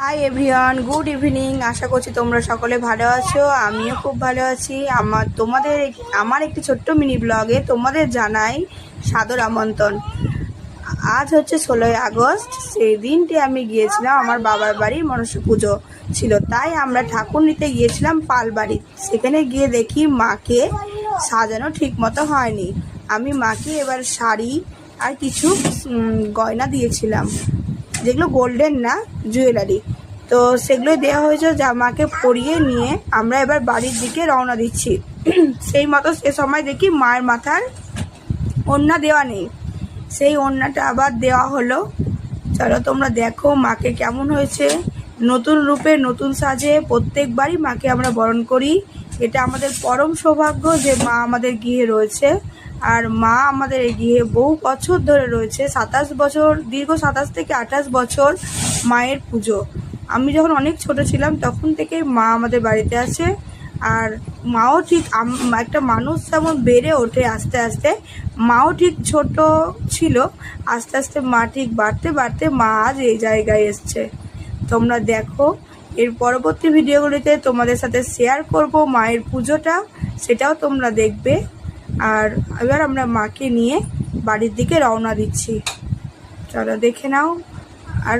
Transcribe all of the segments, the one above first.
High everyone, good evening. আশা করছি তোমরা সকলে ভালো আছো। আমিও খুব ভালো আছি। আমার একটি ছোট্ট মিনি ব্লগে তোমাদের জানাই সাদর আমন্ত্রণ। আজ হচ্ছে 16ই আগস্ট। সেই দিনটি আমি গিয়েছিলাম আমার বাবার বাড়ি, মনসা পুজো ছিল, তাই আমরা ঠাকুর নিতে গিয়েছিলাম পালবাড়ি। সেখানে গিয়ে দেখি মাকে সাজানো ঠিক মতো হয়নি। আমি মাকে এবার শাড়ি আর কিছু গয়না দিয়েছিলাম, যেগুলো গোল্ডেন না, জুয়েলারি। তো সেগুলো দেওয়া হয়েছে, যা মাকে পরিয়ে নিয়ে আমরা এবার বাড়ির দিকে রওনা দিচ্ছি। সেই মতো সে সময় দেখি মায়ের মাথার ওড়না দেওয়া নেই, সেই ওড়নাটা আবার দেওয়া হলো। চলো তোমরা দেখো মাকে কেমন হয়েছে। নতুন রূপে নতুন সাজে প্রত্যেকবারই মাকে আমরা বরণ করি। এটা আমাদের পরম সৌভাগ্য যে মা আমাদের গৃহে রয়েছে। আর মা আমাদের এই গৃহে বহু বছর ধরে রয়েছে, 27 বছর, দীর্ঘ 27 থেকে 28 বছর মায়ের পুজো। আমি যখন অনেক ছোট ছিলাম তখন থেকেই মা আমাদের বাড়িতে আছে। আর মাও ঠিক একটা মানুষ যেমন বেড়ে ওঠে আস্তে আস্তে, মাও ঠিক ছোট ছিল, আস্তে আস্তে মা ঠিক বাড়তে বাড়তে মা আজ এই জায়গায় এসছে। তোমরা দেখো, এর পরবর্তী ভিডিওগুলিতে তোমাদের সাথে শেয়ার করব মায়ের পুজোটা, সেটাও তোমরা দেখবে। আর এবার আমরা মাকে নিয়ে বাড়ির দিকে রওনা দিচ্ছি। চলো দেখে নাও। আর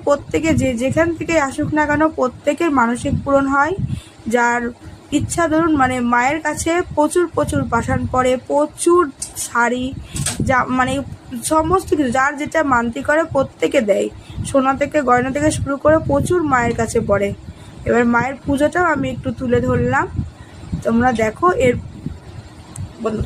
প্রত্যেকে যে যেখান থেকে আসুক না কেন, প্রত্যেকের মানসিক পূরণ হয়। যার ইচ্ছা ধরুন, মানে মায়ের কাছে প্রচুর প্রচুর পাঠান পড়ে, প্রচুর শাড়ি, যা মানে সমস্ত কিছু যার যেটা মানতি করে প্রত্যেকে দেয়। সোনা থেকে গয়না থেকে শুরু করে প্রচুর মায়ের কাছে পড়ে। এবার মায়ের পুজোটাও আমি একটু তুলে ধরলাম, তোমরা দেখো। এর বলো।